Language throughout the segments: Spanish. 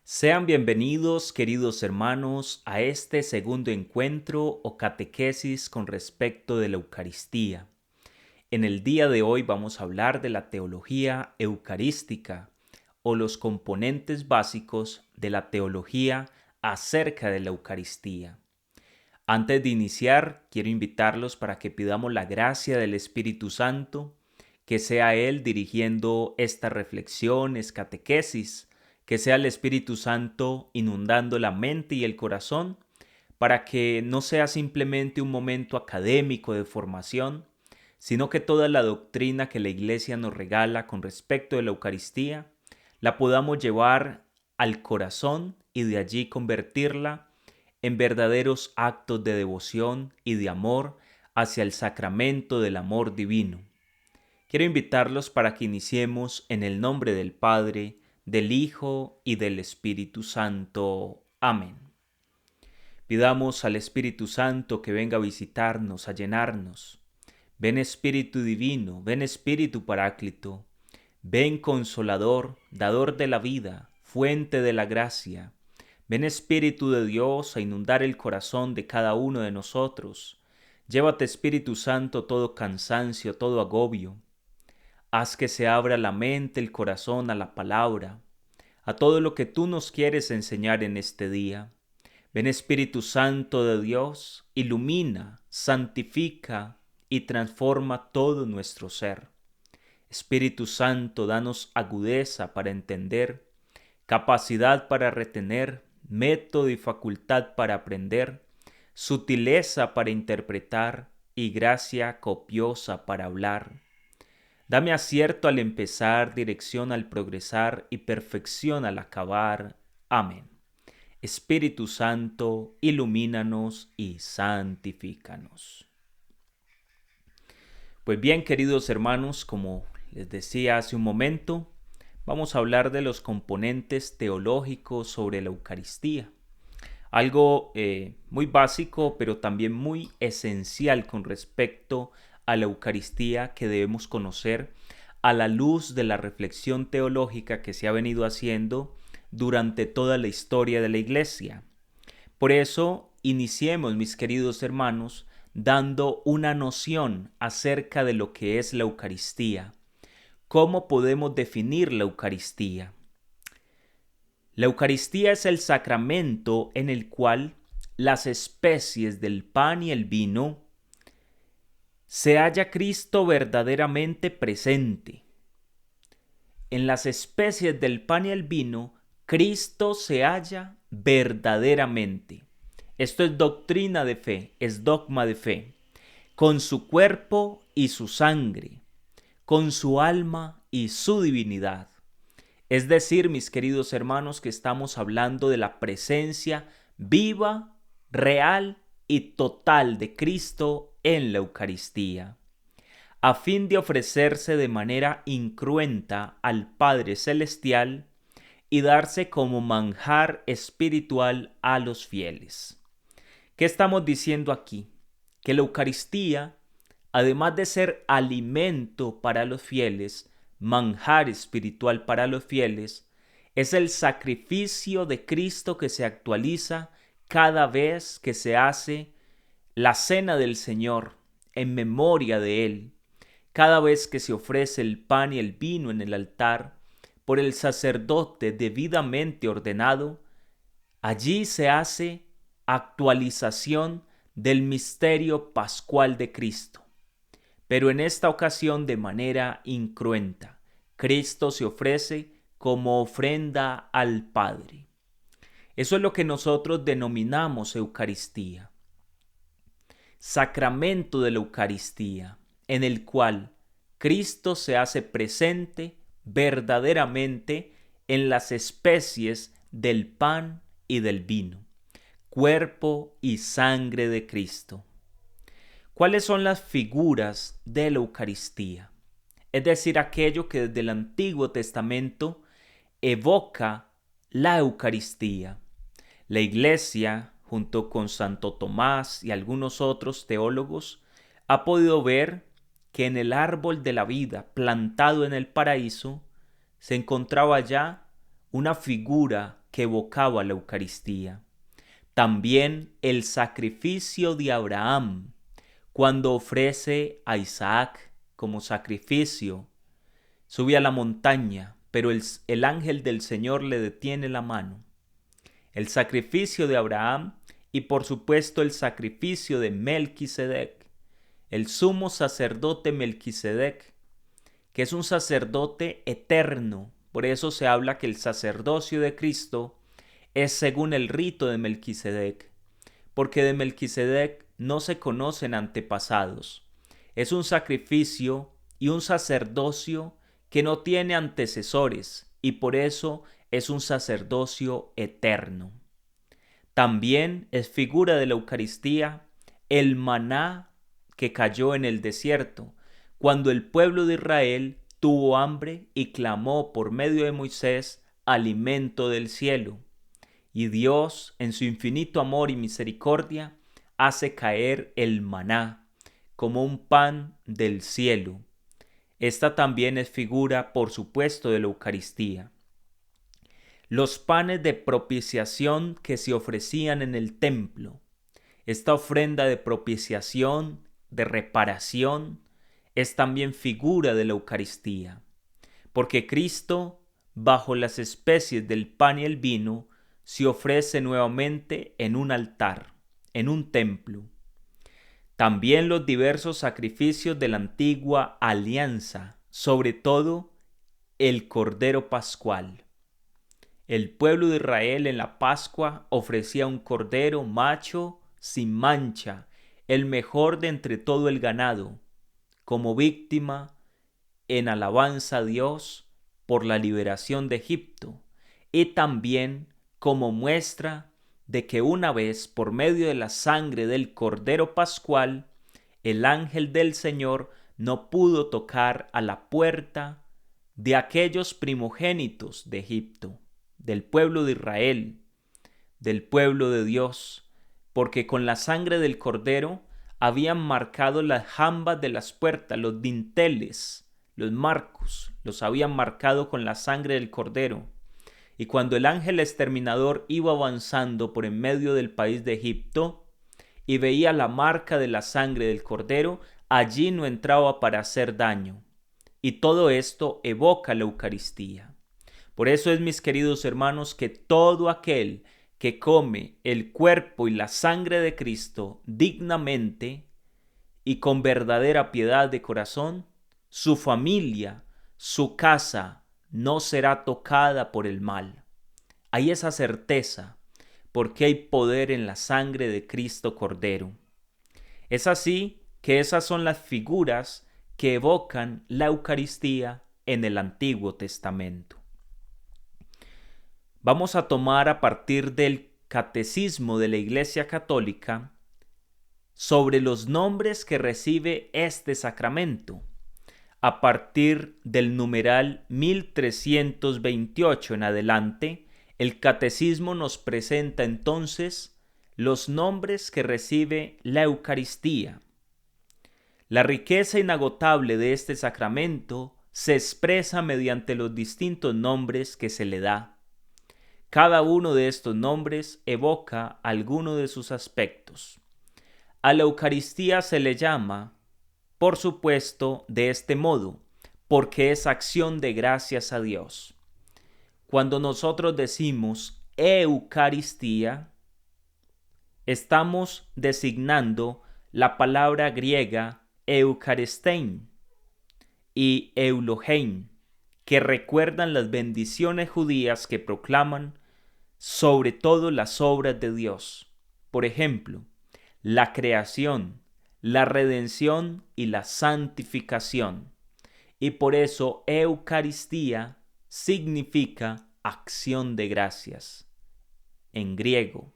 Sean bienvenidos, queridos hermanos, a este segundo encuentro o catequesis con respecto de la Eucaristía. En el día de hoy vamos a hablar de la teología eucarística o los componentes básicos de la teología acerca de la Eucaristía. Antes de iniciar, quiero invitarlos para que pidamos la gracia del Espíritu Santo, que sea Él dirigiendo estas reflexiones, catequesis, que sea el Espíritu Santo inundando la mente y el corazón, para que no sea simplemente un momento académico de formación, sino que toda la doctrina que la Iglesia nos regala con respecto de la Eucaristía, la podamos llevar al corazón y de allí convertirla en verdaderos actos de devoción y de amor hacia el sacramento del amor divino. Quiero invitarlos para que iniciemos en el nombre del Padre, del Hijo y del Espíritu Santo. Amén. Pidamos al Espíritu Santo que venga a visitarnos, a llenarnos. Ven Espíritu Divino, ven Espíritu Paráclito, ven Consolador, dador de la vida, fuente de la gracia. Ven Espíritu de Dios a inundar el corazón de cada uno de nosotros. Llévate Espíritu Santo todo cansancio, todo agobio. Haz que se abra la mente, el corazón a la palabra, a todo lo que tú nos quieres enseñar en este día. Ven Espíritu Santo de Dios, ilumina, santifica y transforma todo nuestro ser. Espíritu Santo, danos agudeza para entender, capacidad para retener, método y facultad para aprender, sutileza para interpretar y gracia copiosa para hablar. Dame acierto al empezar, dirección al progresar y perfección al acabar. Amén. Espíritu Santo, ilumínanos y santifícanos. Pues bien, queridos hermanos, como les decía hace un momento, vamos a hablar de los componentes teológicos sobre la Eucaristía. Algo muy básico, pero también muy esencial con respecto a la Eucaristía que debemos conocer a la luz de la reflexión teológica que se ha venido haciendo durante toda la historia de la Iglesia. Por eso, iniciemos, mis queridos hermanos, dando una noción acerca de lo que es la Eucaristía. ¿Cómo podemos definir la Eucaristía? La Eucaristía es el sacramento en el cual las especies del pan y el vino se halla Cristo verdaderamente presente. En las especies del pan y el vino, Cristo se halla verdaderamente. Esto es doctrina de fe, es dogma de fe. Con su cuerpo y su sangre, con su alma y su divinidad. Es decir, mis queridos hermanos, que estamos hablando de la presencia viva, real y total de Cristo en la Eucaristía, a fin de ofrecerse de manera incruenta al Padre Celestial y darse como manjar espiritual a los fieles. ¿Qué estamos diciendo aquí? Que la Eucaristía, además de ser alimento para los fieles, manjar espiritual para los fieles, es el sacrificio de Cristo que se actualiza cada vez que se hace la cena del Señor en memoria de Él, cada vez que se ofrece el pan y el vino en el altar por el sacerdote debidamente ordenado. Allí se hace actualización del misterio pascual de Cristo. Pero en esta ocasión de manera incruenta, Cristo se ofrece como ofrenda al Padre. Eso es lo que nosotros denominamos Eucaristía. Sacramento de la Eucaristía, en el cual Cristo se hace presente verdaderamente en las especies del pan y del vino, cuerpo y sangre de Cristo. ¿Cuáles son las figuras de la Eucaristía? Es decir, aquello que desde el Antiguo Testamento evoca la Eucaristía. La Iglesia, junto con Santo Tomás y algunos otros teólogos, ha podido ver que en el árbol de la vida plantado en el paraíso se encontraba ya una figura que evocaba la Eucaristía. También el sacrificio de Abraham, cuando ofrece a Isaac como sacrificio. Sube a la montaña, pero el ángel del Señor le detiene la mano. El sacrificio de Abraham y por supuesto el sacrificio de Melquisedec, el sumo sacerdote Melquisedec, que es un sacerdote eterno. Por eso se habla que el sacerdocio de Cristo es según el rito de Melquisedec, porque de Melquisedec no se conocen antepasados. Es un sacrificio y un sacerdocio que no tiene antecesores y por eso es un sacerdocio eterno. También es figura de la Eucaristía el maná que cayó en el desierto, cuando el pueblo de Israel tuvo hambre y clamó por medio de Moisés alimento del cielo. Y Dios, en su infinito amor y misericordia, hace caer el maná como un pan del cielo. Esta también es figura, por supuesto, de la Eucaristía. Los panes de propiciación que se ofrecían en el templo. Esta ofrenda de propiciación, de reparación, es también figura de la Eucaristía, porque Cristo, bajo las especies del pan y el vino, se ofrece nuevamente en un altar, en un templo. También los diversos sacrificios de la antigua alianza, sobre todo el Cordero Pascual. El pueblo de Israel en la Pascua ofrecía un cordero macho sin mancha, el mejor de entre todo el ganado, como víctima en alabanza a Dios por la liberación de Egipto y también como muestra de que una vez por medio de la sangre del Cordero Pascual, el ángel del Señor no pudo tocar a la puerta de aquellos primogénitos de Egipto, del pueblo de Israel, del pueblo de Dios, porque con la sangre del Cordero habían marcado las jambas de las puertas, los dinteles, los marcos, los habían marcado con la sangre del Cordero. Y cuando el ángel exterminador iba avanzando por en medio del país de Egipto y veía la marca de la sangre del Cordero, allí no entraba para hacer daño. Y todo esto evoca la Eucaristía. Por eso es, mis queridos hermanos, que todo aquel que come el cuerpo y la sangre de Cristo dignamente y con verdadera piedad de corazón, su familia, su casa, no será tocada por el mal. Hay esa certeza, porque hay poder en la sangre de Cristo Cordero. Es así que esas son las figuras que evocan la Eucaristía en el Antiguo Testamento. Vamos a tomar a partir del Catecismo de la Iglesia Católica sobre los nombres que recibe este sacramento. A partir del numeral 1328 en adelante, el Catecismo nos presenta entonces los nombres que recibe la Eucaristía. La riqueza inagotable de este sacramento se expresa mediante los distintos nombres que se le da. Cada uno de estos nombres evoca alguno de sus aspectos. A la Eucaristía se le llama, por supuesto, de este modo, porque es acción de gracias a Dios. Cuando nosotros decimos Eucaristía, estamos designando la palabra griega Eucharistein y Eulogein, que recuerdan las bendiciones judías que proclaman sobre todo las obras de Dios. Por ejemplo, la creación, la redención y la santificación. Y por eso Eucaristía significa acción de gracias. En griego,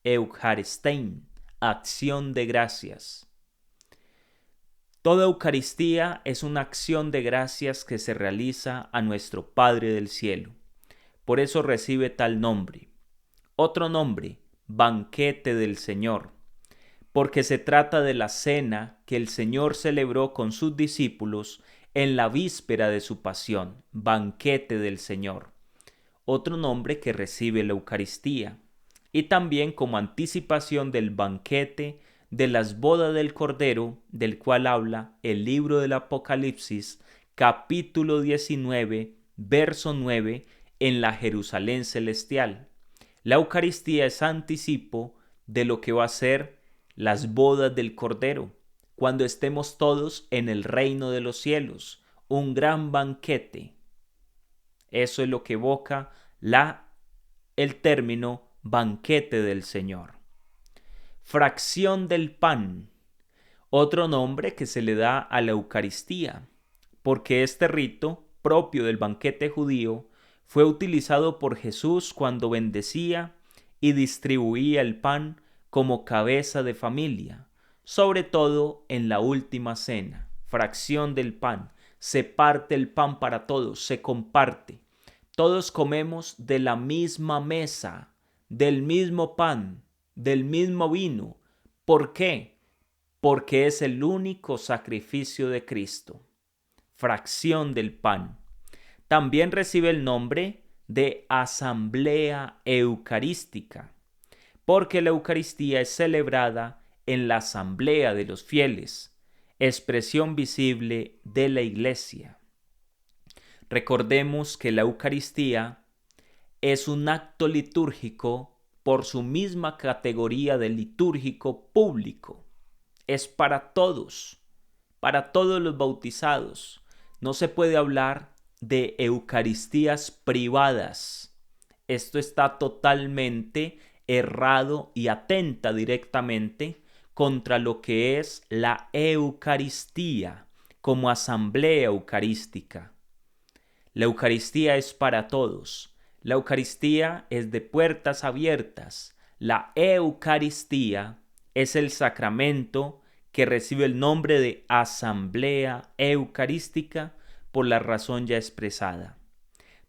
Eucharistein, acción de gracias. Toda Eucaristía es una acción de gracias que se realiza a nuestro Padre del Cielo. Por eso recibe tal nombre. Otro nombre, banquete del Señor, porque se trata de la cena que el Señor celebró con sus discípulos en la víspera de su pasión, banquete del Señor. otro nombre que recibe la Eucaristía, y también como anticipación del banquete de las bodas del Cordero, del cual habla el libro del Apocalipsis, capítulo 19, verso 9, en la Jerusalén celestial. La Eucaristía es anticipo de lo que va a ser las bodas del Cordero, cuando estemos todos en el reino de los cielos, un gran banquete. Eso es lo que evoca el término banquete del Señor. Fracción del pan, otro nombre que se le da a la Eucaristía, porque este rito, propio del banquete judío, fue utilizado por Jesús cuando bendecía y distribuía el pan como cabeza de familia, sobre todo en la última cena. Fracción del pan, se parte el pan para todos, se comparte. Todos comemos de la misma mesa, del mismo pan, del mismo vino. ¿Por qué? Porque es el único sacrificio de Cristo. Fracción del pan. También recibe el nombre de asamblea eucarística, porque la Eucaristía es celebrada en la asamblea de los fieles, expresión visible de la Iglesia. Recordemos que la Eucaristía es un acto litúrgico por su misma categoría de litúrgico público. Es para todos los bautizados. No se puede hablar de Eucaristías privadas. Esto está totalmente errado y atenta directamente contra lo que es la Eucaristía como asamblea eucarística. La Eucaristía es para todos. La Eucaristía es de puertas abiertas. La Eucaristía es el sacramento que recibe el nombre de asamblea eucarística por la razón ya expresada.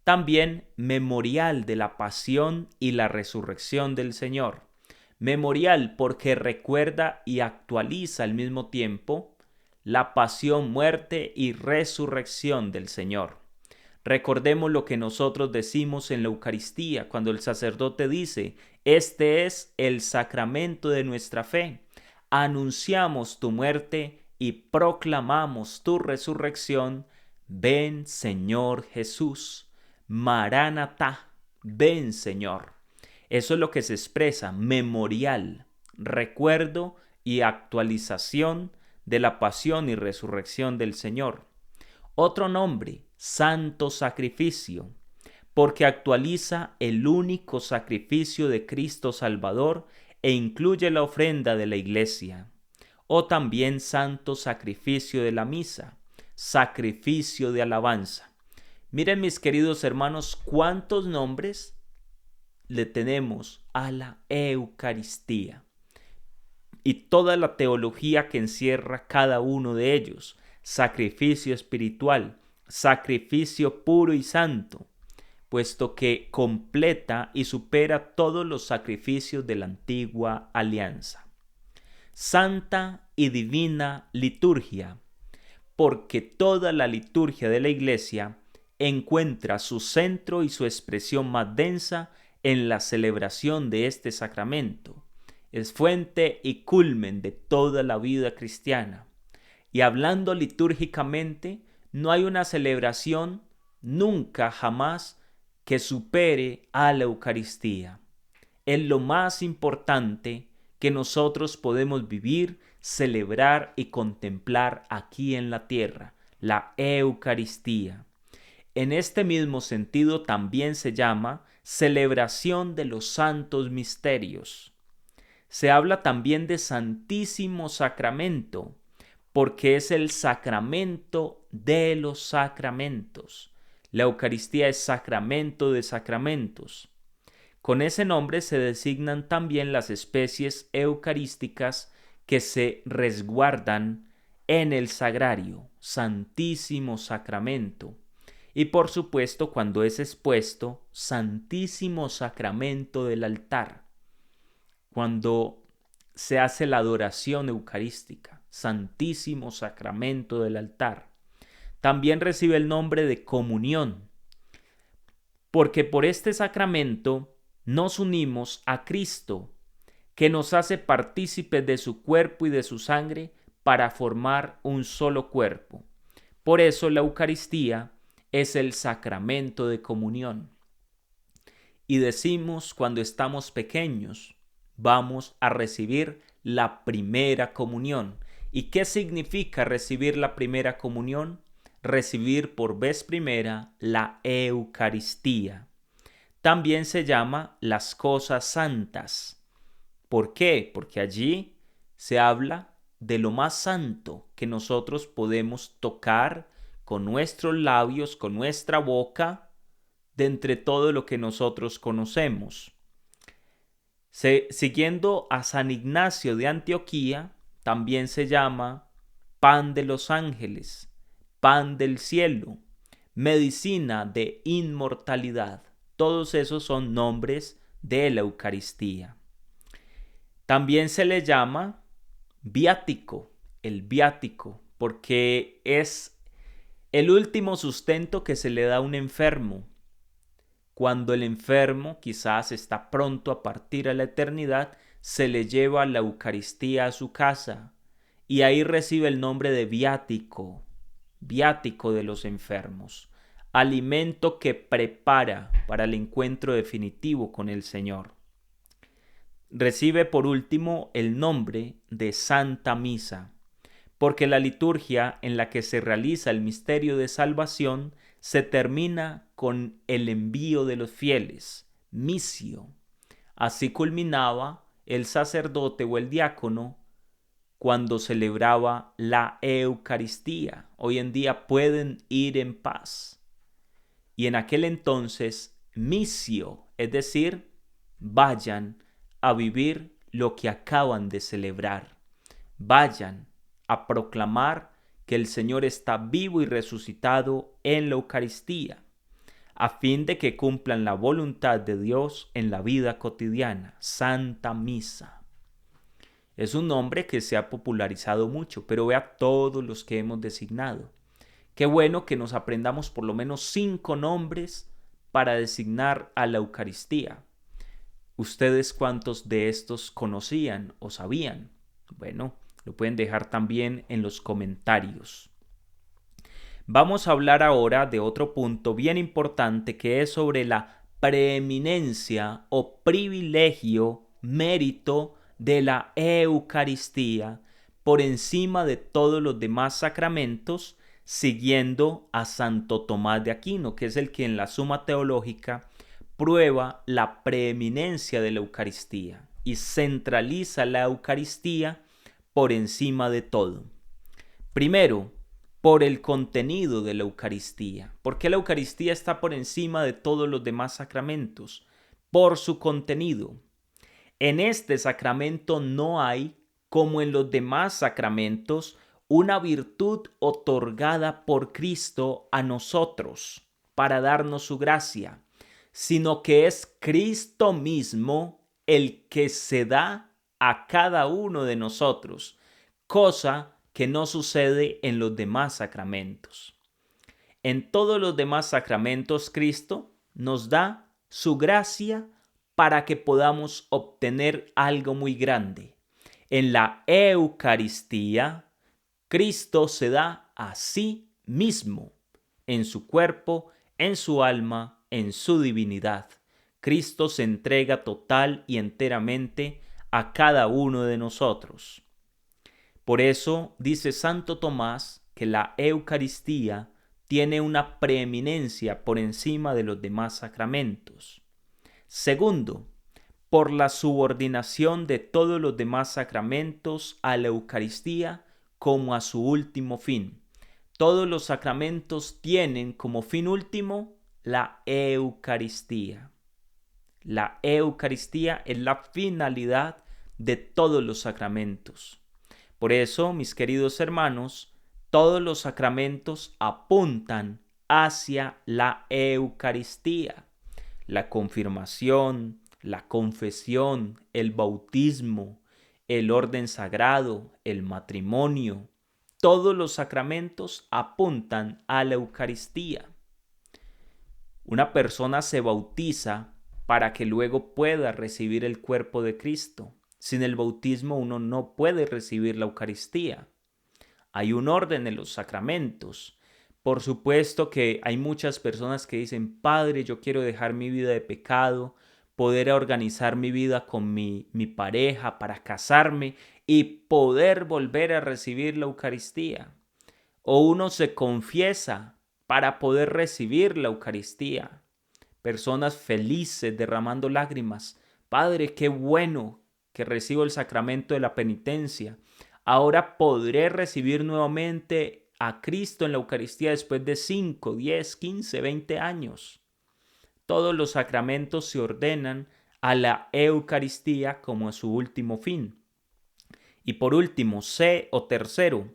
También memorial de la pasión y la resurrección del Señor. Memorial porque recuerda y actualiza al mismo tiempo la pasión, muerte y resurrección del Señor. Recordemos lo que nosotros decimos en la Eucaristía cuando el sacerdote dice: este es el sacramento de nuestra fe. Anunciamos tu muerte y proclamamos tu resurrección. Ven, Señor Jesús. Maranatá, ven, Señor. Eso es lo que se expresa, memorial, recuerdo y actualización de la pasión y resurrección del Señor. Otro nombre, santo sacrificio, porque actualiza el único sacrificio de Cristo Salvador e incluye la ofrenda de la Iglesia. O también santo sacrificio de la misa, sacrificio de alabanza. Miren, mis queridos hermanos, cuántos nombres le tenemos a la Eucaristía y toda la teología que encierra cada uno de ellos. Sacrificio espiritual, sacrificio puro y santo, puesto que completa y supera todos los sacrificios de la antigua alianza. Santa y divina liturgia, porque toda la liturgia de la Iglesia encuentra su centro y su expresión más densa en la celebración de este sacramento. Es fuente y culmen de toda la vida cristiana. Y hablando litúrgicamente, no hay una celebración nunca, jamás, que supere a la Eucaristía. Es lo más importante que nosotros podemos vivir, celebrar y contemplar aquí en la tierra, la Eucaristía. En este mismo sentido también se llama celebración de los santos misterios. Se habla también de Santísimo Sacramento, porque es el sacramento de los sacramentos. La Eucaristía es sacramento de sacramentos. Con ese nombre se designan también las especies eucarísticas que se resguardan en el sagrario, Santísimo Sacramento. Y por supuesto, cuando es expuesto, Santísimo Sacramento del altar. Cuando se hace la adoración eucarística, Santísimo Sacramento del altar. También recibe el nombre de comunión, porque por este sacramento nos unimos a Cristo, que nos hace partícipes de su cuerpo y de su sangre para formar un solo cuerpo. Por eso la Eucaristía es el sacramento de comunión. Y decimos cuando estamos pequeños, vamos a recibir la primera comunión. ¿Y qué significa recibir la primera comunión? Recibir por vez primera la Eucaristía. También se llama las cosas santas. ¿Por qué? Porque allí se habla de lo más santo que nosotros podemos tocar con nuestros labios, con nuestra boca, de entre todo lo que nosotros conocemos. Siguiendo a San Ignacio de Antioquía, también se llama pan de los ángeles, pan del cielo, medicina de inmortalidad. Todos esos son nombres de la Eucaristía. También se le llama viático, el viático, porque es el último sustento que se le da a un enfermo. Cuando el enfermo quizás está pronto a partir a la eternidad, se le lleva la Eucaristía a su casa y ahí recibe el nombre de viático, viático de los enfermos, alimento que prepara para el encuentro definitivo con el Señor. Recibe por último el nombre de Santa Misa, porque la liturgia en la que se realiza el misterio de salvación se termina con el envío de los fieles, misio. Así culminaba el sacerdote o el diácono cuando celebraba la Eucaristía. Hoy en día pueden ir en paz. Y en aquel entonces, misio, es decir, vayan a vivir lo que acaban de celebrar. Vayan a proclamar que el Señor está vivo y resucitado en la Eucaristía, a fin de que cumplan la voluntad de Dios en la vida cotidiana. Santa Misa. Es un nombre que se ha popularizado mucho, pero vea todos los que hemos designado. Qué bueno que nos aprendamos por lo menos 5 nombres para designar a la Eucaristía. ¿Ustedes cuántos de estos conocían o sabían? Bueno, lo pueden dejar también en los comentarios. Vamos a hablar ahora de otro punto bien importante que es sobre la preeminencia o privilegio, mérito de la Eucaristía por encima de todos los demás sacramentos, siguiendo a Santo Tomás de Aquino, que es el que en la Suma Teológica prueba la preeminencia de la Eucaristía y centraliza la Eucaristía por encima de todo. Primero, por el contenido de la Eucaristía. ¿Por qué la Eucaristía está por encima de todos los demás sacramentos? Por su contenido. En este sacramento no hay, como en los demás sacramentos, una virtud otorgada por Cristo a nosotros para darnos su gracia, sino que es Cristo mismo el que se da a cada uno de nosotros, cosa que no sucede en los demás sacramentos. En todos los demás sacramentos, Cristo nos da su gracia para que podamos obtener algo muy grande. En la Eucaristía, Cristo se da a sí mismo, en su cuerpo, en su alma, en su divinidad. Cristo se entrega total y enteramente a cada uno de nosotros. Por eso dice Santo Tomás que la Eucaristía tiene una preeminencia por encima de los demás sacramentos. Segundo, por la subordinación de todos los demás sacramentos a la Eucaristía como a su último fin. Todos los sacramentos tienen como fin último la Eucaristía. La Eucaristía es la finalidad de todos los sacramentos. Por eso, mis queridos hermanos, todos los sacramentos apuntan hacia la Eucaristía. La confirmación, la confesión, el bautismo, el orden sagrado, el matrimonio, todos los sacramentos apuntan a la Eucaristía. Una persona se bautiza para que luego pueda recibir el cuerpo de Cristo. Sin el bautismo uno no puede recibir la Eucaristía. Hay un orden en los sacramentos. Por supuesto que hay muchas personas que dicen, Padre, yo quiero dejar mi vida de pecado, poder organizar mi vida con mi pareja para casarme y poder volver a recibir la Eucaristía. O uno se confiesa para poder recibir la Eucaristía. Personas felices derramando lágrimas. Padre, qué bueno que recibo el sacramento de la penitencia. Ahora podré recibir nuevamente a Cristo en la Eucaristía después de 5, 10, 15, 20 años. Todos los sacramentos se ordenan a la Eucaristía como a su último fin. Y por último, tercero,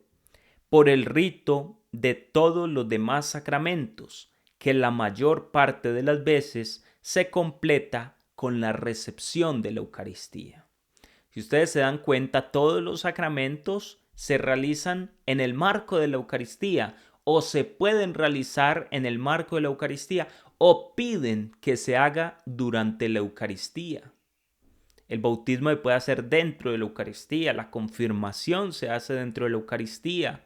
por el rito de todos los demás sacramentos, que la mayor parte de las veces se completa con la recepción de la Eucaristía. Si ustedes se dan cuenta, todos los sacramentos se realizan en el marco de la Eucaristía o se pueden realizar en el marco de la Eucaristía o piden que se haga durante la Eucaristía. El bautismo se puede hacer dentro de la Eucaristía, la confirmación se hace dentro de la Eucaristía,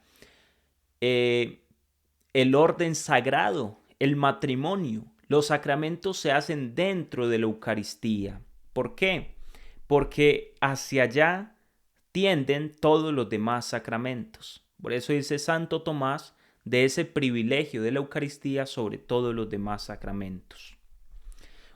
el orden sagrado, el matrimonio, los sacramentos se hacen dentro de la Eucaristía. ¿Por qué? Porque hacia allá tienden todos los demás sacramentos. Por eso dice Santo Tomás de ese privilegio de la Eucaristía sobre todos los demás sacramentos.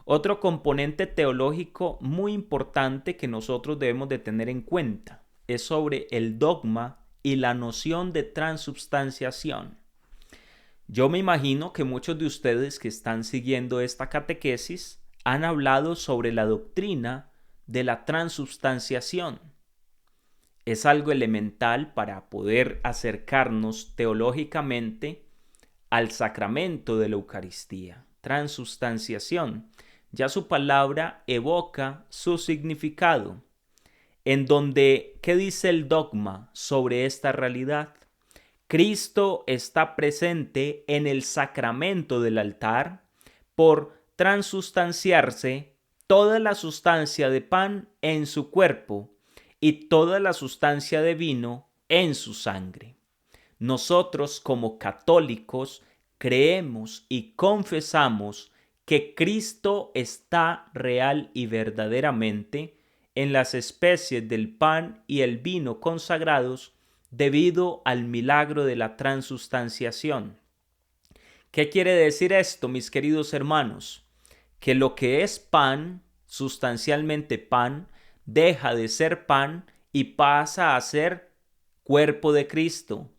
Otro componente teológico muy importante que nosotros debemos de tener en cuenta es sobre el dogma y la noción de transubstanciación. Yo me imagino que muchos de ustedes que están siguiendo esta catequesis han hablado sobre la doctrina de la transubstanciación. Es algo elemental para poder acercarnos teológicamente al sacramento de la Eucaristía. Transubstanciación. Ya su palabra evoca su significado. En donde, ¿qué dice el dogma sobre esta realidad? Cristo está presente en el sacramento del altar por transustanciarse toda la sustancia de pan en su cuerpo y toda la sustancia de vino en su sangre. Nosotros como católicos creemos y confesamos que Cristo está real y verdaderamente en las especies del pan y el vino consagrados debido al milagro de la transustanciación. ¿Qué quiere decir esto, mis queridos hermanos? Que lo que es pan, sustancialmente pan, deja de ser pan y pasa a ser cuerpo de Cristo.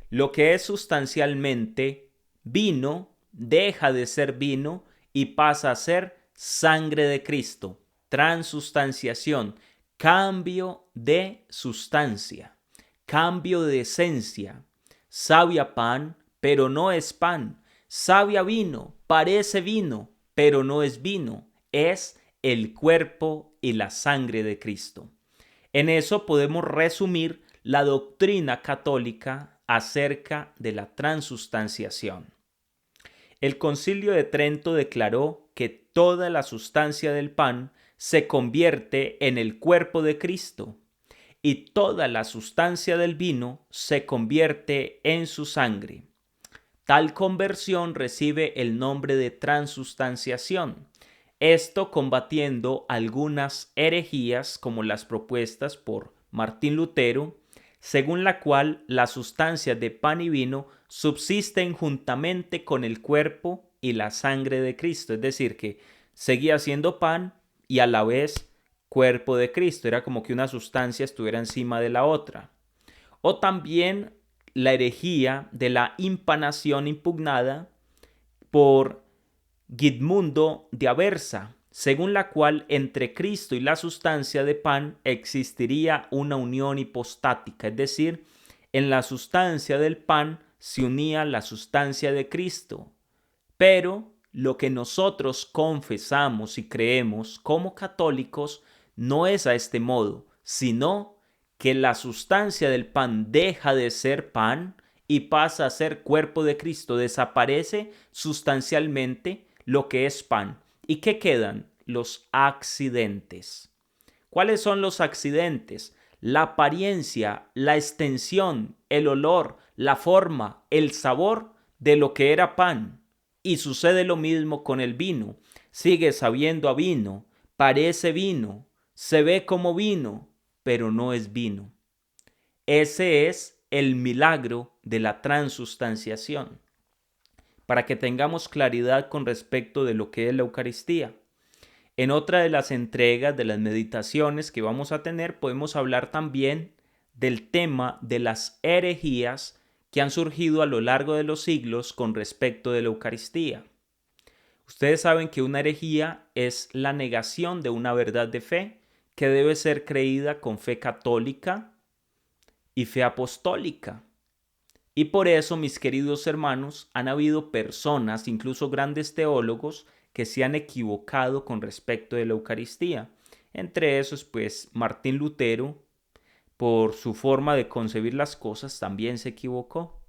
Lo que es sustancialmente vino, deja de ser vino y pasa a ser sangre de Cristo. Transustanciación, cambio de sustancia, cambio de esencia. Sabe a pan, pero no es pan. Sabe a vino, parece vino, pero no es vino. Es el cuerpo y la sangre de Cristo. En eso podemos resumir la doctrina católica acerca de la transustanciación. El Concilio de Trento declaró que toda la sustancia del pan se convierte en el cuerpo de Cristo y toda la sustancia del vino se convierte en su sangre. Tal conversión recibe el nombre de transustanciación. Esto combatiendo algunas herejías como las propuestas por Martín Lutero, según la cual las sustancias de pan y vino subsisten juntamente con el cuerpo y la sangre de Cristo. Es decir, que seguía siendo pan y a la vez cuerpo de Cristo. Era como que una sustancia estuviera encima de la otra. O también la herejía de la impanación impugnada por Guidmundo de Aversa, según la cual entre Cristo y la sustancia de pan existiría una unión hipostática, es decir, en la sustancia del pan se unía la sustancia de Cristo. Pero lo que nosotros confesamos y creemos como católicos no es a este modo, sino que la sustancia del pan deja de ser pan y pasa a ser cuerpo de Cristo, desaparece sustancialmente lo que es pan. ¿Y qué quedan? Los accidentes. ¿Cuáles son los accidentes? La apariencia, la extensión, el olor, la forma, el sabor de lo que era pan. Y sucede lo mismo con el vino. Sigue sabiendo a vino, parece vino, se ve como vino, pero no es vino. Ese es el milagro de la transustanciación. Para que tengamos claridad con respecto de lo que es la Eucaristía. En otra de las entregas de las meditaciones que vamos a tener, podemos hablar también del tema de las herejías que han surgido a lo largo de los siglos con respecto de la Eucaristía. Ustedes saben que una herejía es la negación de una verdad de fe que debe ser creída con fe católica y fe apostólica. Y por eso, mis queridos hermanos, han habido personas, incluso grandes teólogos, que se han equivocado con respecto de la Eucaristía. Entre esos, pues, Martín Lutero, por su forma de concebir las cosas, también se equivocó.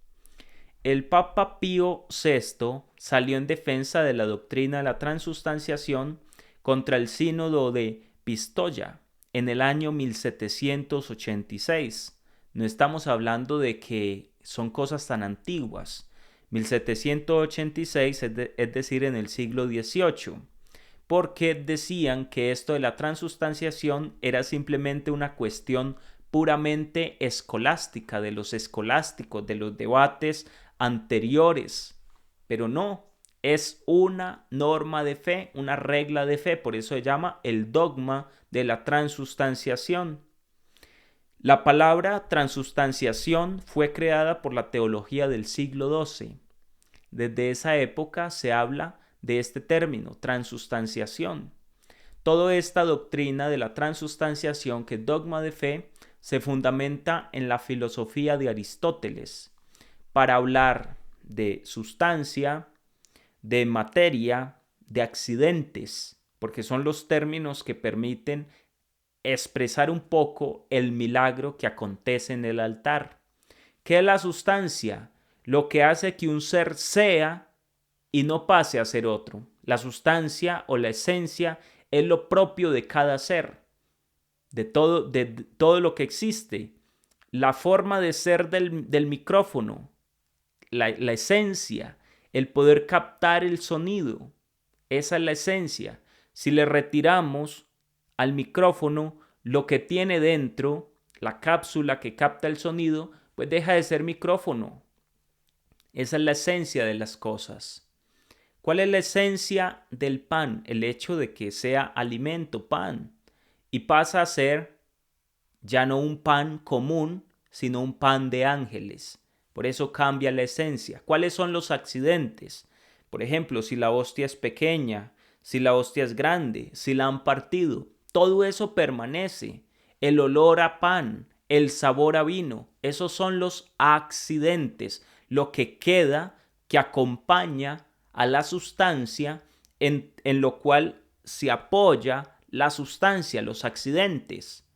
El Papa Pío VI salió en defensa de la doctrina de la transustanciación contra el sínodo de Pistoia en el año 1786. No estamos hablando de que son cosas tan antiguas. 1786, es decir, en el siglo XVIII, porque decían que esto de la transustanciación era simplemente una cuestión puramente escolástica, de los escolásticos, de los debates anteriores, pero no, es una norma de fe, una regla de fe, por eso se llama el dogma de la transustanciación. La palabra transustanciación fue creada por la teología del siglo XII. Desde esa época se habla de este término, transustanciación. Toda esta doctrina de la transustanciación, que es dogma de fe, se fundamenta en la filosofía de Aristóteles para hablar de sustancia, de materia, de accidentes, porque son los términos que permiten expresar un poco el milagro que acontece en el altar. ¿Qué es la sustancia? Lo que hace que un ser sea y no pase a ser otro. La sustancia o la esencia es lo propio de cada ser, de todo lo que existe. La forma de ser del micrófono, la esencia, el poder captar el sonido, esa es la esencia. Si le retiramos al micrófono lo que tiene dentro, la cápsula que capta el sonido, pues deja de ser micrófono. Esa es la esencia de las cosas. ¿Cuál es la esencia del pan? El hecho de que sea alimento, pan, y pasa a ser ya no un pan común, sino un pan de ángeles. Por eso cambia la esencia. ¿Cuáles son los accidentes? Por ejemplo, si la hostia es pequeña, si la hostia es grande, si la han partido, todo eso permanece. El olor a pan, el sabor a vino, esos son los accidentes, lo que queda, que acompaña a la sustancia, en lo cual se apoya la sustancia, los accidentes.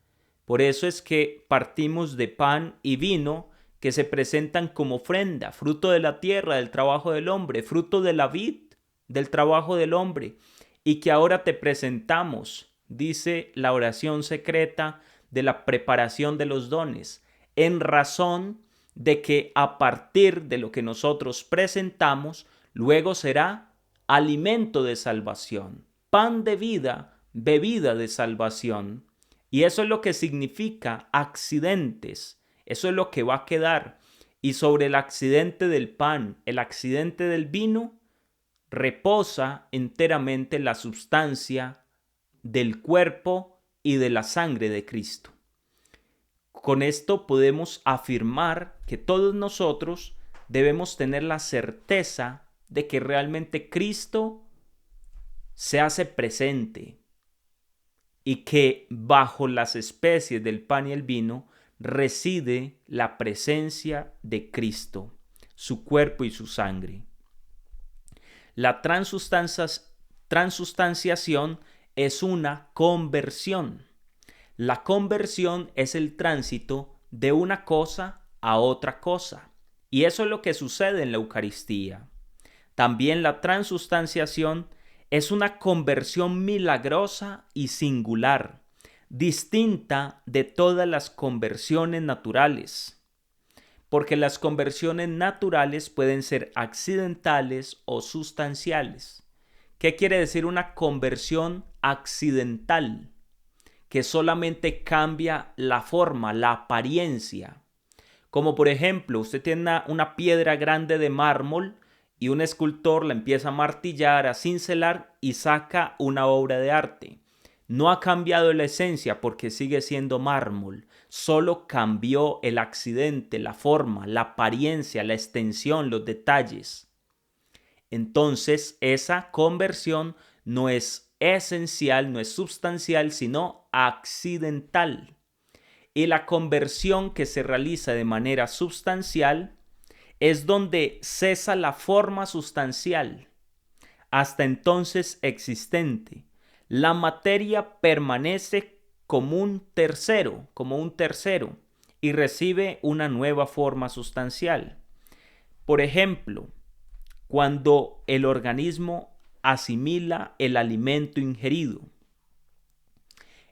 Por eso es que partimos de pan y vino, que se presentan como ofrenda, fruto de la tierra, del trabajo del hombre, fruto de la vid, del trabajo del hombre, y que ahora te presentamos, dice la oración secreta de la preparación de los dones, en razón de que a partir de lo que nosotros presentamos, luego será alimento de salvación, pan de vida, bebida de salvación. Y eso es lo que significa accidentes. Eso es lo que va a quedar. Y sobre el accidente del pan, el accidente del vino, reposa enteramente la sustancia del cuerpo y de la sangre de Cristo. Con esto podemos afirmar que todos nosotros debemos tener la certeza de que realmente Cristo se hace presente y que bajo las especies del pan y el vino reside la presencia de Cristo, su cuerpo y su sangre. La transustanciación es una conversión. La conversión es el tránsito de una cosa a otra cosa. Y eso es lo que sucede en la Eucaristía. También la transustanciación Es una conversión milagrosa y singular, distinta de todas las conversiones naturales, porque las conversiones naturales pueden ser accidentales o sustanciales. ¿Qué quiere decir una conversión accidental? Que solamente cambia la forma, la apariencia. Como por ejemplo, usted tiene una piedra grande de mármol y un escultor la empieza a martillar, a cincelar y saca una obra de arte. No ha cambiado la esencia porque sigue siendo mármol, solo cambió el accidente, la forma, la apariencia, la extensión, los detalles. Entonces, esa conversión no es esencial, no es sustancial, sino accidental. Y la conversión que se realiza de manera sustancial es donde cesa la forma sustancial, hasta entonces existente. La materia permanece como un tercero, y recibe una nueva forma sustancial. Por ejemplo, cuando el organismo asimila el alimento ingerido.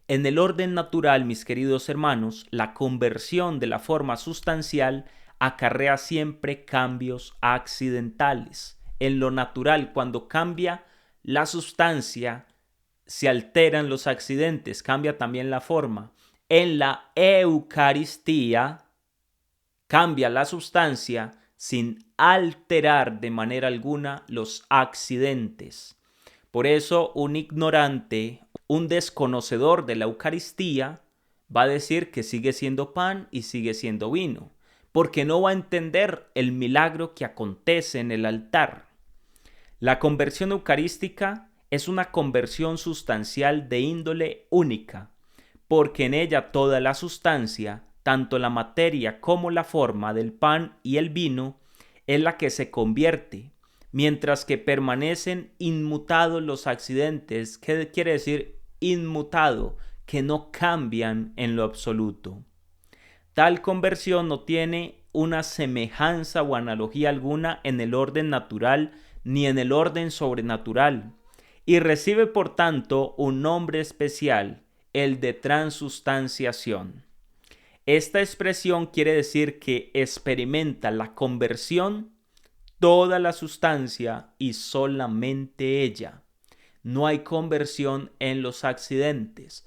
En el orden natural, mis queridos hermanos, la conversión de la forma sustancial acarrea siempre cambios accidentales. En lo natural, cuando cambia la sustancia, se alteran los accidentes, cambia también la forma. En la Eucaristía, cambia la sustancia sin alterar de manera alguna los accidentes. Por eso, un ignorante, un desconocedor de la Eucaristía, va a decir que sigue siendo pan y sigue siendo vino, porque no va a entender el milagro que acontece en el altar. La conversión eucarística es una conversión sustancial de índole única, porque en ella toda la sustancia, tanto la materia como la forma del pan y el vino, es la que se convierte, mientras que permanecen inmutados los accidentes. ¿Qué quiere decir inmutado? Que no cambian en lo absoluto. Tal conversión no tiene una semejanza o analogía alguna en el orden natural ni en el orden sobrenatural, y recibe por tanto un nombre especial, el de transustanciación. Esta expresión quiere decir que experimenta la conversión toda la sustancia y solamente ella. No hay conversión en los accidentes.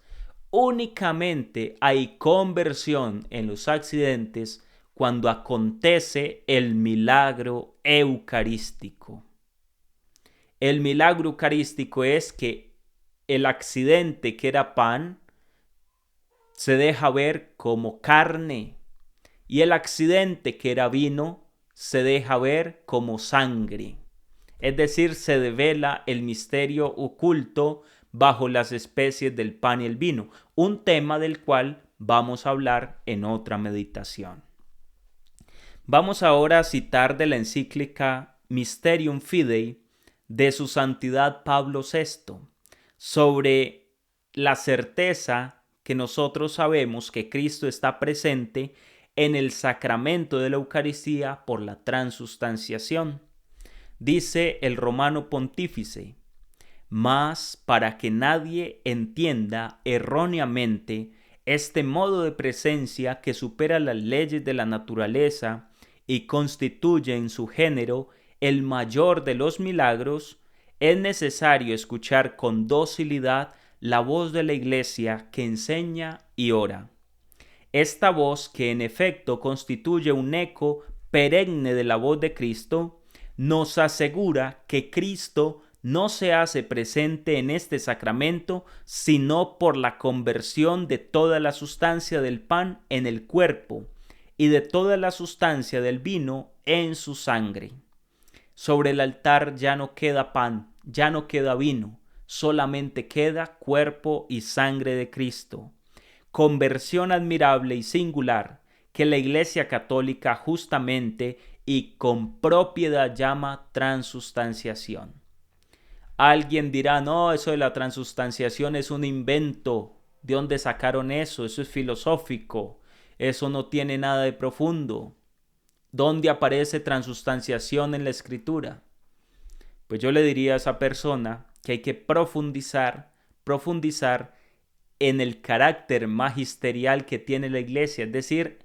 Únicamente hay conversión en los accidentes cuando acontece el milagro eucarístico. El milagro eucarístico es que el accidente que era pan se deja ver como carne y el accidente que era vino se deja ver como sangre. Es decir, se devela el misterio oculto bajo las especies del pan y el vino, un tema del cual vamos a hablar en otra meditación. Vamos ahora a citar de la encíclica Mysterium Fidei de su santidad Pablo VI sobre la certeza que nosotros sabemos que Cristo está presente en el sacramento de la Eucaristía por la transustanciación. Dice el romano pontífice: mas para que nadie entienda erróneamente este modo de presencia que supera las leyes de la naturaleza y constituye en su género el mayor de los milagros, es necesario escuchar con docilidad la voz de la Iglesia que enseña y ora. Esta voz, que en efecto constituye un eco perenne de la voz de Cristo, nos asegura que Cristo no se hace presente en este sacramento sino por la conversión de toda la sustancia del pan en el cuerpo y de toda la sustancia del vino en su sangre. Sobre el altar ya no queda pan, ya no queda vino, solamente queda cuerpo y sangre de Cristo. Conversión admirable y singular que la Iglesia Católica justamente y con propiedad llama transustanciación. Alguien dirá: no, eso de la transustanciación es un invento. ¿De dónde sacaron eso? Eso es filosófico. Eso no tiene nada de profundo. ¿Dónde aparece transustanciación en la Escritura? Pues yo le diría a esa persona que hay que profundizar en el carácter magisterial que tiene la iglesia, es decir,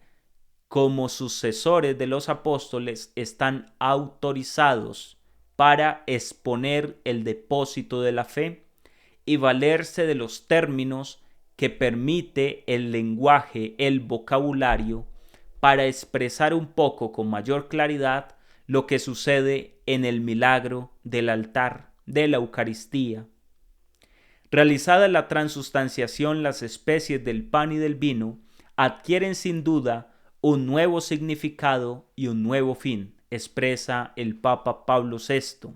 como sucesores de los apóstoles están autorizados para exponer el depósito de la fe y valerse de los términos que permite el lenguaje, el vocabulario, para expresar un poco con mayor claridad lo que sucede en el milagro del altar, de la Eucaristía. Realizada la transustanciación, las especies del pan y del vino adquieren sin duda un nuevo significado y un nuevo fin, expresa el Papa Pablo VI,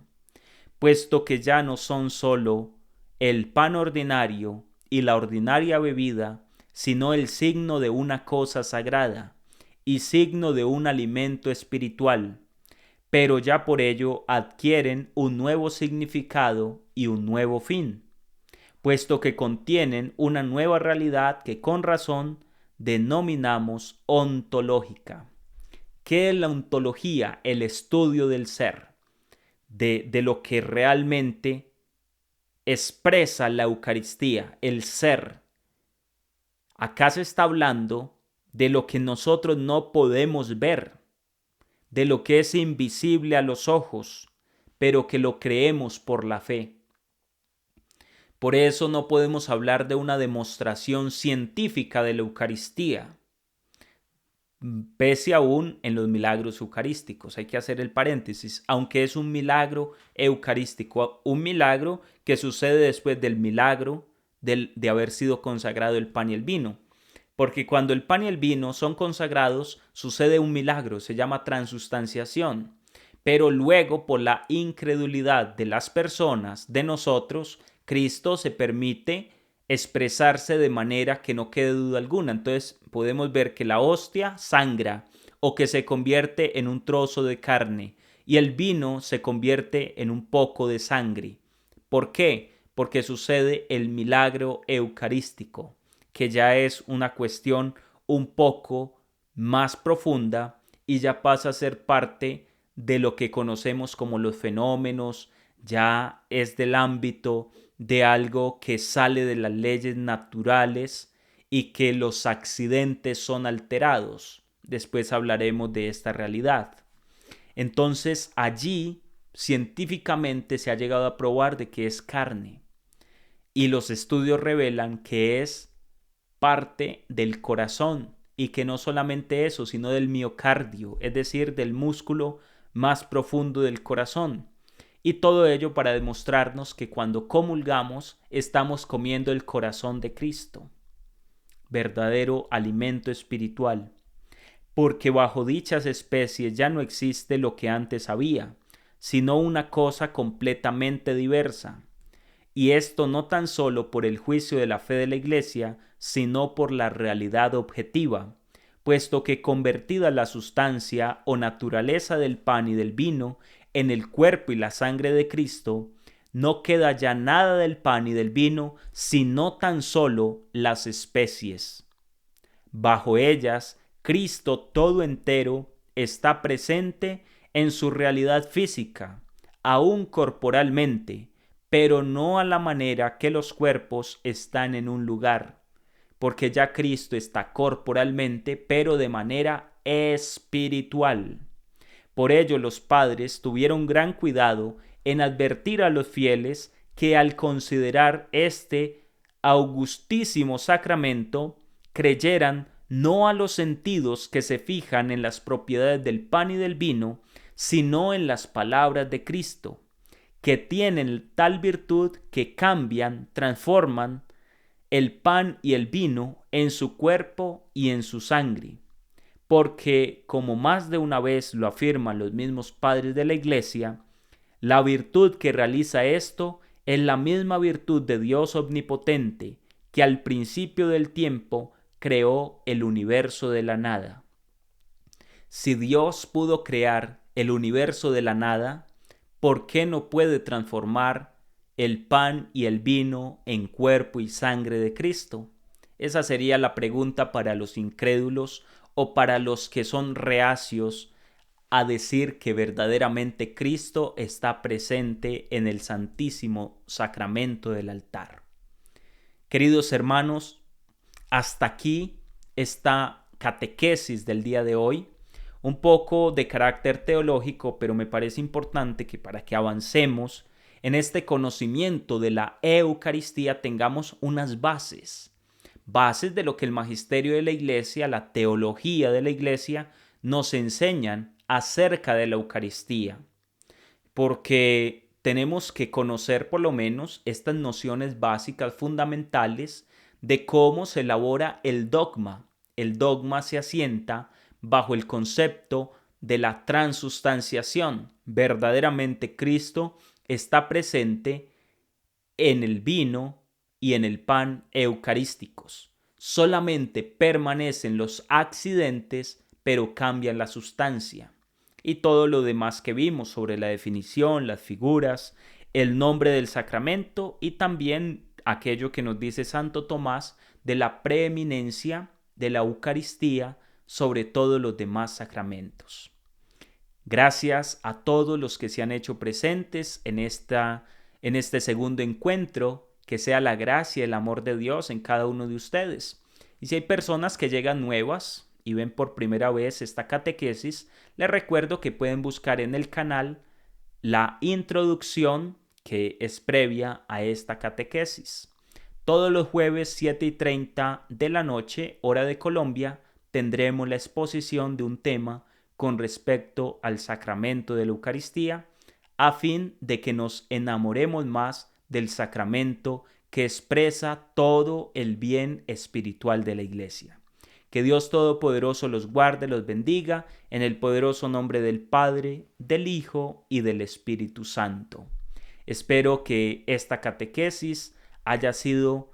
puesto que ya no son sólo el pan ordinario y la ordinaria bebida, sino el signo de una cosa sagrada y signo de un alimento espiritual, pero ya por ello adquieren un nuevo significado y un nuevo fin, puesto que contienen una nueva realidad que con razón denominamos ontológica. ¿Qué es la ontología? El estudio del ser, de lo que realmente expresa la Eucaristía, el ser. Acá se está hablando de lo que nosotros no podemos ver, de lo que es invisible a los ojos, pero que lo creemos por la fe. Por eso no podemos hablar de una demostración científica de la Eucaristía, pese aún en los milagros eucarísticos. Hay que hacer el paréntesis, aunque es un milagro eucarístico, un milagro que sucede después del milagro de haber sido consagrado el pan y el vino. Porque cuando el pan y el vino son consagrados, sucede un milagro, se llama transustanciación. Pero luego, por la incredulidad de las personas, de nosotros, Cristo se permite expresarse de manera que no quede duda alguna. Entonces podemos ver que la hostia sangra o que se convierte en un trozo de carne y el vino se convierte en un poco de sangre. ¿Por qué? Porque sucede el milagro eucarístico, que ya es una cuestión un poco más profunda y ya pasa a ser parte de lo que conocemos como los fenómenos, ya es del ámbito de algo que sale de las leyes naturales y que los accidentes son alterados. Después hablaremos de esta realidad. Entonces allí científicamente se ha llegado a probar de que es carne y los estudios revelan que es parte del corazón y que no solamente eso, sino del miocardio, es decir, del músculo más profundo del corazón. Y todo ello para demostrarnos que cuando comulgamos estamos comiendo el corazón de Cristo, verdadero alimento espiritual, porque bajo dichas especies ya no existe lo que antes había, sino una cosa completamente diversa. Y esto no tan solo por el juicio de la fe de la Iglesia, sino por la realidad objetiva, puesto que convertida la sustancia o naturaleza del pan y del vino en el cuerpo y la sangre de Cristo, no queda ya nada del pan y del vino, sino tan solo las especies. Bajo ellas, Cristo todo entero está presente en su realidad física, aún corporalmente, pero no a la manera que los cuerpos están en un lugar, porque ya Cristo está corporalmente, pero de manera espiritual. Por ello los padres tuvieron gran cuidado en advertir a los fieles que al considerar este augustísimo sacramento creyeran no a los sentidos que se fijan en las propiedades del pan y del vino, sino en las palabras de Cristo, que tienen tal virtud que cambian, transforman el pan y el vino en su cuerpo y en su sangre. Porque, como más de una vez lo afirman los mismos padres de la Iglesia, la virtud que realiza esto es la misma virtud de Dios omnipotente que al principio del tiempo creó el universo de la nada. Si Dios pudo crear el universo de la nada, ¿por qué no puede transformar el pan y el vino en cuerpo y sangre de Cristo? Esa sería la pregunta para los incrédulos o para los que son reacios a decir que verdaderamente Cristo está presente en el Santísimo Sacramento del altar. Queridos hermanos, hasta aquí esta catequesis del día de hoy, un poco de carácter teológico, pero me parece importante que para que avancemos en este conocimiento de la Eucaristía tengamos unas bases de lo que el magisterio de la Iglesia, la teología de la Iglesia, nos enseñan acerca de la Eucaristía, porque tenemos que conocer por lo menos estas nociones básicas fundamentales de cómo se elabora el dogma. El dogma se asienta bajo el concepto de la transustanciación. Verdaderamente Cristo está presente en el vino y en el pan eucarísticos. Solamente permanecen los accidentes, pero cambian la sustancia. Y todo lo demás que vimos sobre la definición, las figuras, el nombre del sacramento y también aquello que nos dice Santo Tomás de la preeminencia de la Eucaristía sobre todos los demás sacramentos. Gracias a todos los que se han hecho presentes en este segundo encuentro. Que sea la gracia y el amor de Dios en cada uno de ustedes. Y si hay personas que llegan nuevas y ven por primera vez esta catequesis, les recuerdo que pueden buscar en el canal la introducción que es previa a esta catequesis. Todos los jueves 7:30 de la noche, hora de Colombia, tendremos la exposición de un tema con respecto al sacramento de la Eucaristía, a fin de que nos enamoremos más del sacramento que expresa todo el bien espiritual de la Iglesia. Que Dios Todopoderoso los guarde, los bendiga, en el poderoso nombre del Padre, del Hijo y del Espíritu Santo. Espero que esta catequesis haya sido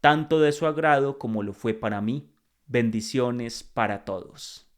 tanto de su agrado como lo fue para mí. Bendiciones para todos.